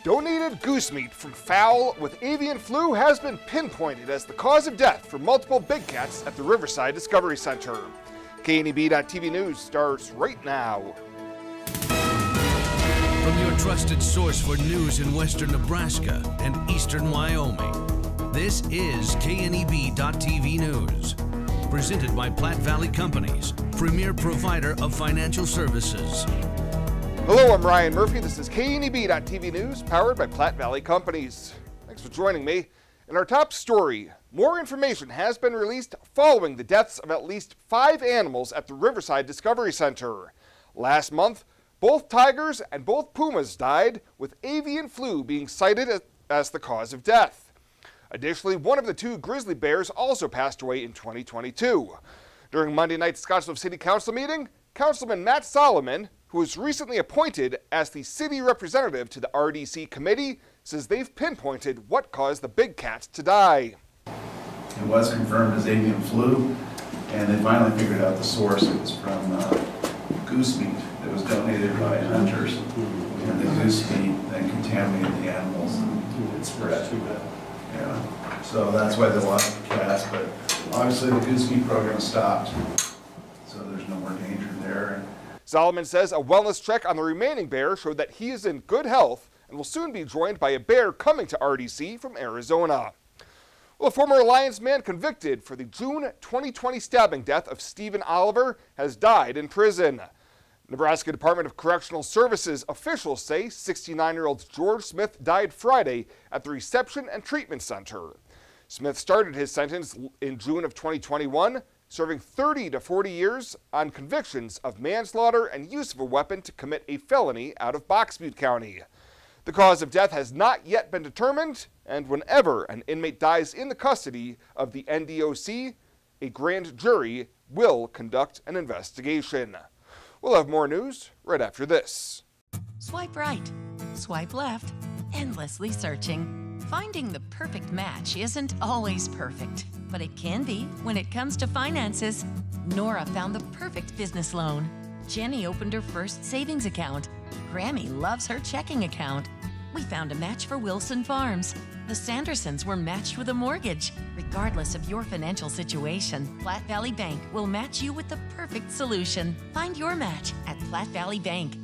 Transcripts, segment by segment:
Donated goose meat from fowl with avian flu has been pinpointed as the cause of death for multiple big cats at the Riverside Discovery Center. KNEB.TV News starts right now. From your trusted source for news in western Nebraska and eastern Wyoming, this is KNEB.TV News. Presented by Platte Valley Companies, premier provider of financial services. Hello, I'm Ryan Murphy. This is KNEB.TV News, powered by Platte Valley Companies. Thanks for joining me. In our top story, more information has been released following the deaths of at least 5 animals at the Riverside Discovery Center. Last month, both tigers and both pumas died, with avian flu being cited as the cause of death. Additionally, one of the 2 grizzly bears also passed away in 2022. During Monday night's Scottsbluff City Council meeting, Councilman Matt Solomon, who was recently appointed as the city representative to the RDC committee, says they've pinpointed what caused the big cats to die. It was confirmed as avian flu, and they finally figured out the source. It was from goose meat that was donated by hunters, and the goose meat then contaminated the animals and it spread. Yeah, so that's why they lost the cats, but obviously the goose meat program stopped, so there's no more danger there. Solomon says a wellness check on the remaining bear showed that he is in good health and will soon be joined by a bear coming to RDC from Arizona. Well, a former Alliance man convicted for the June 2020 stabbing death of Stephen Oliver has died in prison. Nebraska Department of Correctional Services officials say 69-year-old George Smith died Friday at the Reception and Treatment Center. Smith started his sentence in June of 2021, serving 30 to 40 years on convictions of manslaughter and use of a weapon to commit a felony out of Box Butte County. The cause of death has not yet been determined, and whenever an inmate dies in the custody of the NDOC, a grand jury will conduct an investigation. We'll have more news right after this. Swipe right, swipe left, endlessly searching. Finding the perfect match isn't always perfect, but it can be when it comes to finances. Nora found the perfect business loan. Jenny opened her first savings account. Grammy loves her checking account. We found a match for Wilson Farms. The Sandersons were matched with a mortgage. Regardless of your financial situation, Platte Valley Bank will match you with the perfect solution. Find your match at Platte Valley Bank.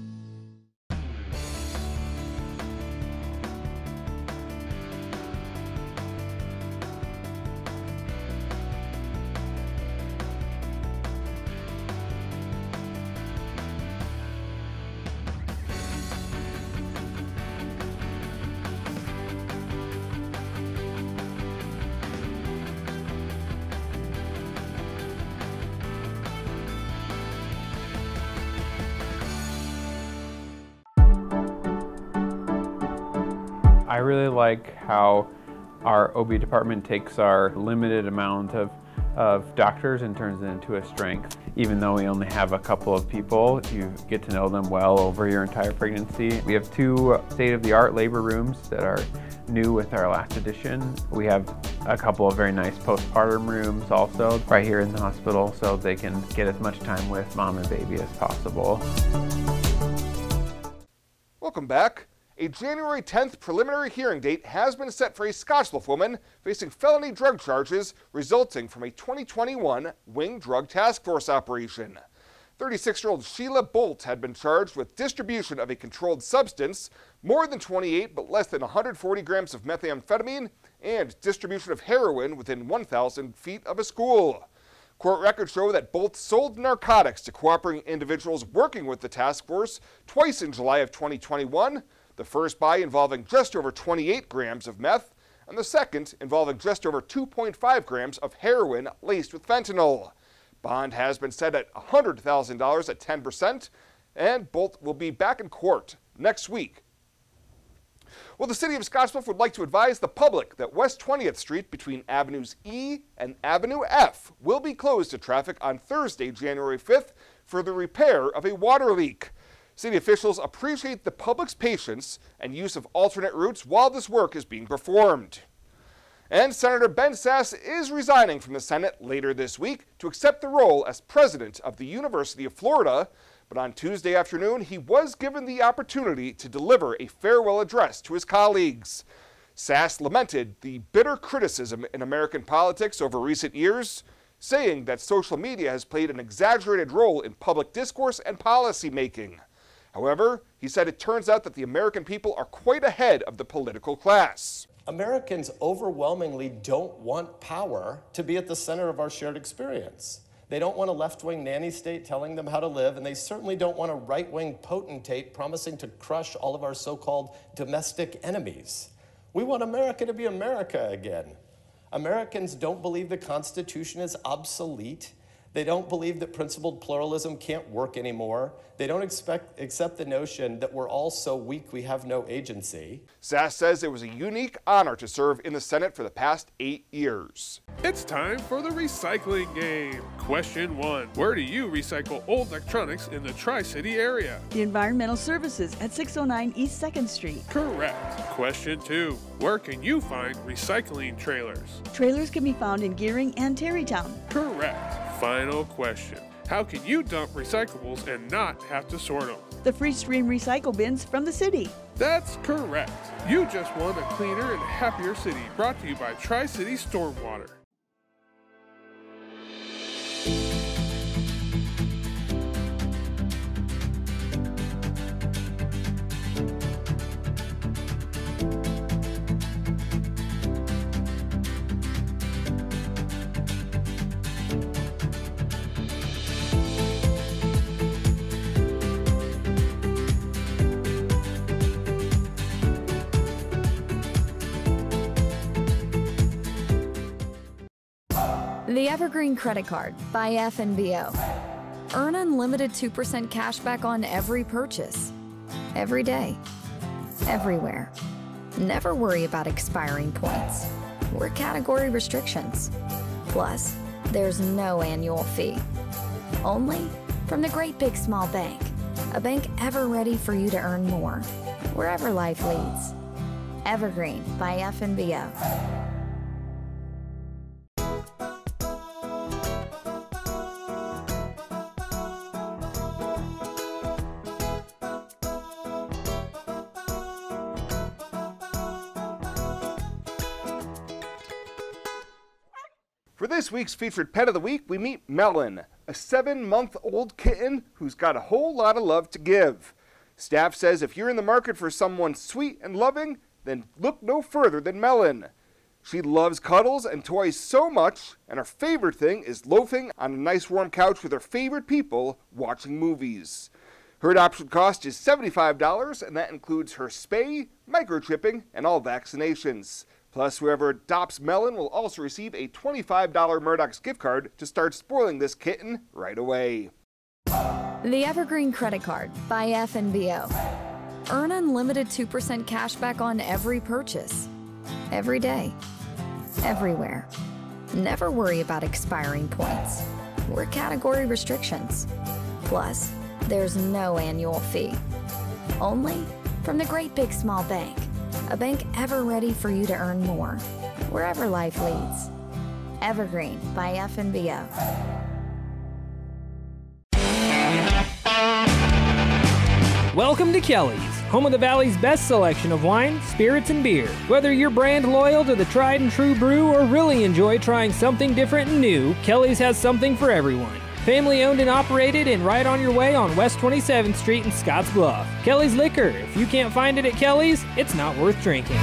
I really like how our OB department takes our limited amount of doctors and turns it into a strength. Even though we only have a couple of people, you get to know them well over your entire pregnancy. We have 2 state-of-the-art labor rooms that are new with our last addition. We have a couple of very nice postpartum rooms also right here in the hospital, so they can get as much time with mom and baby as possible. Welcome back. A January 10th preliminary hearing date has been set for a Scottsbluff woman facing felony drug charges resulting from a 2021 Wing Drug Task Force operation. 36-year-old Sheila Bolt had been charged with distribution of a controlled substance, more than 28 but less than 140 grams of methamphetamine, and distribution of heroin within 1,000 feet of a school. Court records show that Bolt sold narcotics to cooperating individuals working with the task force twice in July of 2021. The first buy involving just over 28 grams of meth, and the second involving just over 2.5 grams of heroin laced with fentanyl. Bond has been set at $100,000 at 10%, and Bolt will be back in court next week. Well, the city of Scottsbluff would like to advise the public that West 20th Street between Avenues E and Avenue F will be closed to traffic on Thursday, January 5th for the repair of a water leak. City officials appreciate the public's patience and use of alternate routes while this work is being performed. And Senator Ben Sasse is resigning from the Senate later this week to accept the role as president of the University of Florida, But on Tuesday afternoon, he was given the opportunity to deliver a farewell address to his colleagues. Sasse lamented the bitter criticism in American politics over recent years, saying that social media has played an exaggerated role in public discourse and policy making. However, he said it turns out that the American people are quite ahead of the political class. Americans overwhelmingly don't want power to be at the center of our shared experience. They don't want a left-wing nanny state telling them how to live, and they certainly don't want a right-wing potentate promising to crush all of our so-called domestic enemies. We want America to be America again. Americans don't believe the Constitution is obsolete. They don't believe that principled pluralism can't work anymore. They don't accept the notion that we're all so weak we have no agency. Sasse says it was a unique honor to serve in the Senate for the past 8 years. It's time for the recycling game. Question 1. Where do you recycle old electronics in the Tri-City area? The Environmental Services at 609 East 2nd Street. Correct. Question 2. Where can you find recycling trailers? Trailers can be found in Gearing and Terrytown. Correct. Final question. How can you dump recyclables and not have to sort them? The Free Stream recycle bins from the city. That's correct. You just won a cleaner and happier city, brought to you by Tri-City Stormwater. The Evergreen Credit Card by FNBO. Earn unlimited 2% cash back on every purchase. Every day. Everywhere. Never worry about expiring points or category restrictions. Plus, there's no annual fee. Only from the Great Big Small Bank. A bank ever ready for you to earn more, wherever life leads. Evergreen by FNBO. For this week's featured pet of the week, we meet Melon, a 7-month-old kitten who's got a whole lot of love to give. Staff says if you're in the market for someone sweet and loving, then look no further than Melon. She loves cuddles and toys so much, and her favorite thing is loafing on a nice warm couch with her favorite people watching movies. Her adoption cost is $75, and that includes her spay, microchipping, and all vaccinations. Plus, whoever adopts Melon will also receive a $25 Murdoch's gift card to start spoiling this kitten right away. The Evergreen Credit Card by FNBO. Earn unlimited 2% cash back on every purchase. Every day. Everywhere. Never worry about expiring points or category restrictions. Plus, there's no annual fee. Only from the Great Big Small Bank. A bank ever ready for you to earn more, wherever life leads. Evergreen by FNBO. Welcome to Kelly's, home of the Valley's best selection of wine, spirits, and beer. Whether you're brand loyal to the tried and true brew or really enjoy trying something different and new, Kelly's has something for everyone. Family owned and operated and right on your way on West 27th Street in Scotts Bluff. Kelly's Liquor. If you can't find it at Kelly's, it's not worth drinking.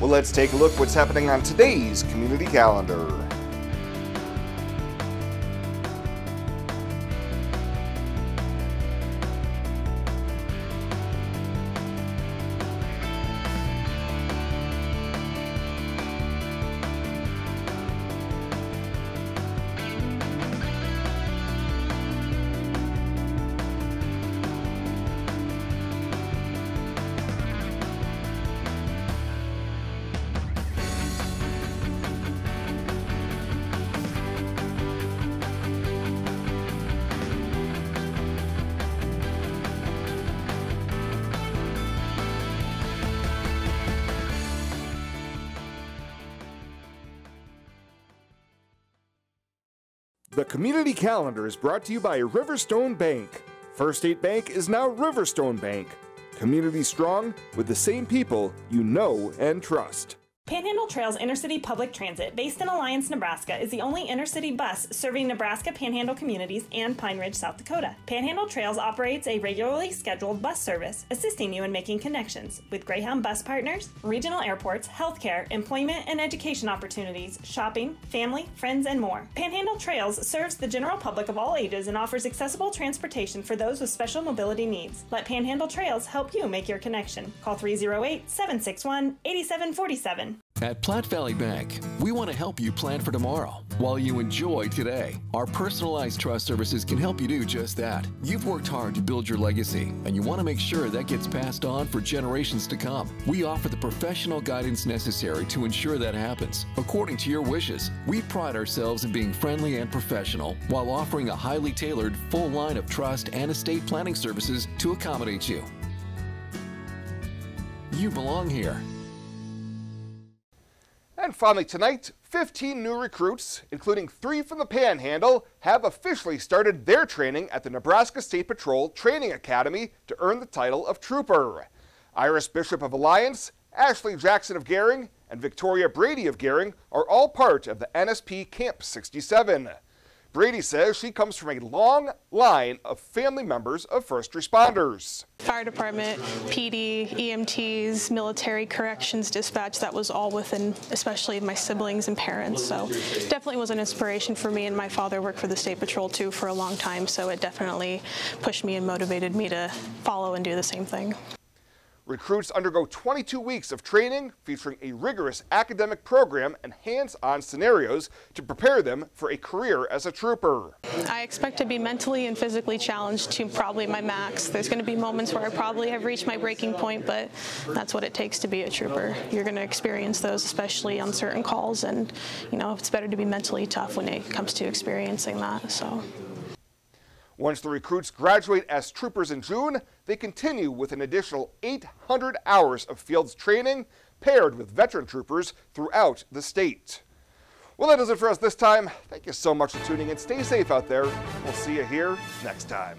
Well, let's take a look what's happening on today's community calendar. The Community Calendar is brought to you by Riverstone Bank. First State Bank is now Riverstone Bank. Community strong with the same people you know and trust. Panhandle Trails Intercity Public Transit, based in Alliance, Nebraska, is the only intercity bus serving Nebraska Panhandle communities and Pine Ridge, South Dakota. Panhandle Trails operates a regularly scheduled bus service, assisting you in making connections with Greyhound bus partners, regional airports, healthcare, employment and education opportunities, shopping, family, friends, and more. Panhandle Trails serves the general public of all ages and offers accessible transportation for those with special mobility needs. Let Panhandle Trails help you make your connection. Call 308-761-8747. At Platte Valley Bank, we want to help you plan for tomorrow while you enjoy today. Our personalized trust services can help you do just that. You've worked hard to build your legacy, and you want to make sure that gets passed on for generations to come. We offer the professional guidance necessary to ensure that happens, according to your wishes. We pride ourselves in being friendly and professional while offering a highly tailored full line of trust and estate planning services to accommodate you. You belong here. And finally tonight, 15 new recruits, including 3 from the Panhandle, have officially started their training at the Nebraska State Patrol Training Academy to earn the title of Trooper. Iris Bishop of Alliance, Ashley Jackson of Gering, and Victoria Brady of Gering are all part of the NSP Camp 67. Brady says she comes from a long line of family members of first responders. Fire department, PD, EMTs, military, corrections, dispatch, that was all within, especially my siblings and parents. So definitely was an inspiration for me, and my father worked for the State Patrol too for a long time, so it definitely pushed me and motivated me to follow and do the same thing. Recruits undergo 22 weeks of training featuring a rigorous academic program and hands-on scenarios to prepare them for a career as a trooper. I expect to be mentally and physically challenged to probably my max. There's going to be moments where I probably have reached my breaking point, but that's what it takes to be a trooper. You're going to experience those, especially on certain calls, and you know, it's better to be mentally tough when it comes to experiencing that. So. Once the recruits graduate as troopers in June, they continue with an additional 800 hours of fields training paired with veteran troopers throughout the state. Well, that does it for us this time. Thank you so much for tuning in. Stay safe out there. We'll see you here next time.